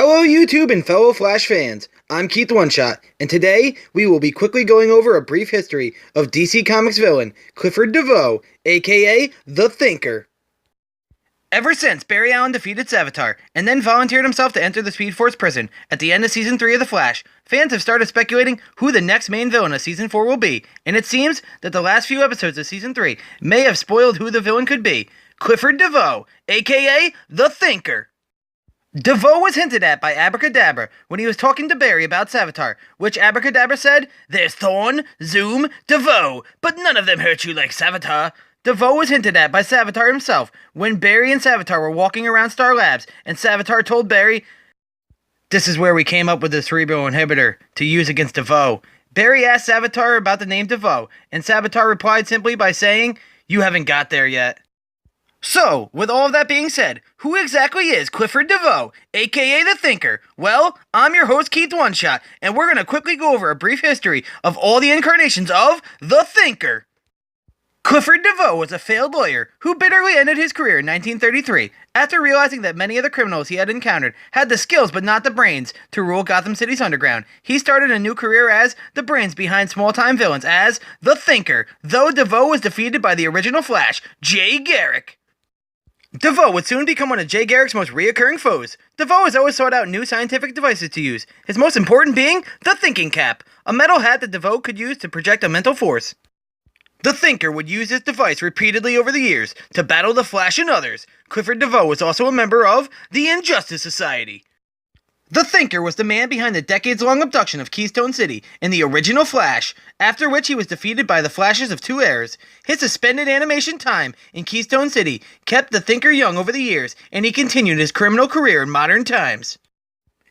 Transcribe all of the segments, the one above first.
Hello YouTube and fellow Flash fans, I'm Keith One Shot, and today we will be quickly going over a brief history of DC Comics villain Clifford Devoe, aka The Thinker. Ever since Barry Allen defeated Savitar, and then volunteered himself to enter the Speed Force prison at the end of Season 3 of The Flash, fans have started speculating who the next main villain of Season 4 will be, and it seems that the last few episodes of Season 3 may have spoiled who the villain could be: Clifford Devoe, aka The Thinker. Devoe was hinted at by Abracadabra when he was talking to Barry about Savitar, which Abracadabra said, "There's Thorn, Zoom, Devoe, but none of them hurt you like Savitar." Devoe was hinted at by Savitar himself when Barry and Savitar were walking around Star Labs, and Savitar told Barry, "This is where we came up with the cerebral inhibitor to use against Devoe." Barry asked Savitar about the name Devoe, and Savitar replied simply by saying, "You haven't got there yet." So, with all of that being said, who exactly is Clifford Devoe, aka The Thinker? Well, I'm your host Keith One Shot, and we're going to quickly go over a brief history of all the incarnations of The Thinker. Clifford Devoe was a failed lawyer who bitterly ended his career in 1933 after realizing that many of the criminals he had encountered had the skills but not the brains to rule Gotham City's underground. He started a new career as the brains behind small-time villains as The Thinker, though Devoe was defeated by the original Flash, Jay Garrick. Devoe would soon become one of Jay Garrick's most reoccurring foes. Devoe has always sought out new scientific devices to use, his most important being the thinking cap, a metal hat that Devoe could use to project a mental force. The Thinker would use this device repeatedly over the years to battle the Flash and others. Clifford Devoe was also a member of the Injustice Society. The Thinker was the man behind the decades-long abduction of Keystone City in the original Flash, after which he was defeated by the Flashes of two eras. His suspended animation time in Keystone City kept the Thinker young over the years, and he continued his criminal career in modern times.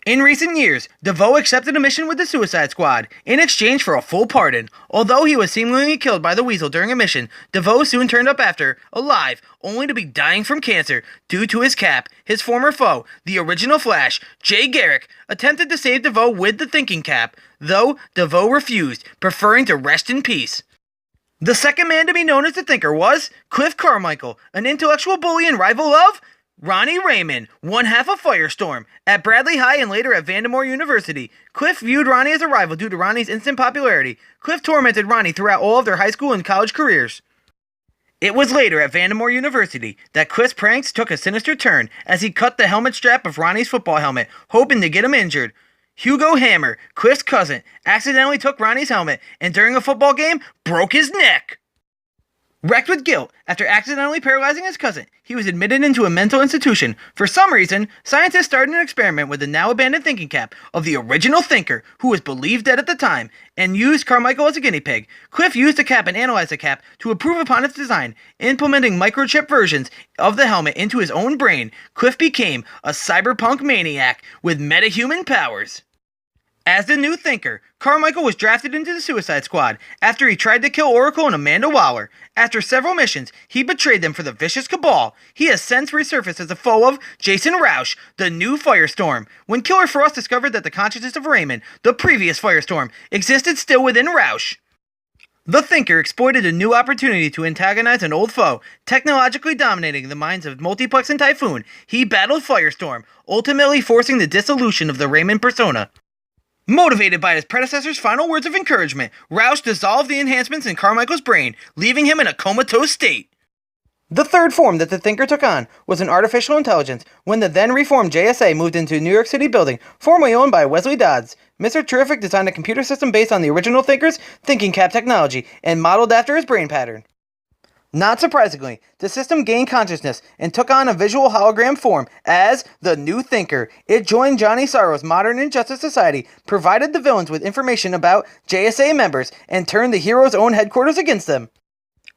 In recent years, Devoe accepted a mission with the Suicide Squad in exchange for a full pardon. Although he was seemingly killed by the Weasel during a mission, Devoe soon turned up after, alive, only to be dying from cancer due to his cap. His former foe, the original Flash, Jay Garrick, attempted to save Devoe with the thinking cap, though Devoe refused, preferring to rest in peace. The second man to be known as the Thinker was Cliff Carmichael, an intellectual bully and rival of Ronnie Raymond, one half of Firestorm. At Bradley High and later at Vandermoor University, Cliff viewed Ronnie as a rival due to Ronnie's instant popularity. Cliff tormented Ronnie throughout all of their high school and college careers. It was later at Vandermoor University that Cliff's pranks took a sinister turn as he cut the helmet strap of Ronnie's football helmet, hoping to get him injured. Hugo Hammer, Cliff's cousin, accidentally took Ronnie's helmet and during a football game broke his neck. Wrecked with guilt after accidentally paralyzing his cousin, he was admitted into a mental institution. For some reason, scientists started an experiment with the now-abandoned thinking cap of the original Thinker, who was believed dead at the time, and used Carmichael as a guinea pig. Cliff used the cap and analyzed the cap to improve upon its design, implementing microchip versions of the helmet into his own brain. Cliff became a cyberpunk maniac with metahuman powers. As the new Thinker, Carmichael was drafted into the Suicide Squad after he tried to kill Oracle and Amanda Waller. After several missions, he betrayed them for the vicious Cabal. He has since resurfaced as a foe of Jason Rausch, the new Firestorm. When Killer Frost discovered that the consciousness of Raymond, the previous Firestorm, existed still within Rausch, the Thinker exploited a new opportunity to antagonize an old foe, technologically dominating the minds of Multiplex and Typhoon. He battled Firestorm, ultimately forcing the dissolution of the Raymond persona. Motivated by his predecessor's final words of encouragement, Rausch dissolved the enhancements in Carmichael's brain, leaving him in a comatose state. The third form that the Thinker took on was an artificial intelligence when the then-reformed JSA moved into a New York City building formerly owned by Wesley Dodds. Mr. Terrific designed a computer system based on the original Thinker's thinking cap technology and modeled after his brain pattern. Not surprisingly, the system gained consciousness and took on a visual hologram form as the new Thinker. It joined Johnny Sorrow's modern Injustice Society, provided the villains with information about JSA members, and turned the heroes' own headquarters against them.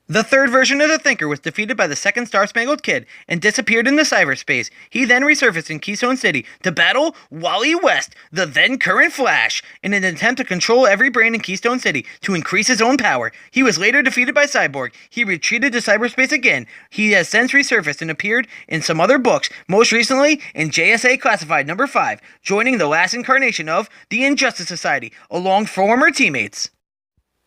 The third version of the Thinker was defeated by the second Star-Spangled Kid and disappeared in the cyberspace. He then resurfaced in Keystone City to battle Wally West, the then-current Flash, in an attempt to control every brain in Keystone City to increase his own power. He was later defeated by Cyborg. He retreated to cyberspace again. He has since resurfaced and appeared in some other books, most recently in JSA Classified number 5, joining the last incarnation of the Injustice Society, along former teammates.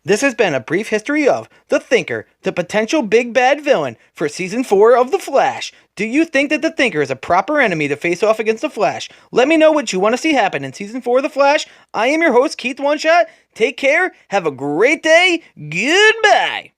This has been a brief history of the Thinker, the potential big bad villain for Season 4 of The Flash. Do you think that the Thinker is a proper enemy to face off against the Flash? Let me know what you want to see happen in Season 4 of The Flash. I am your host, Keith One Shot. Take care, have a great day, goodbye!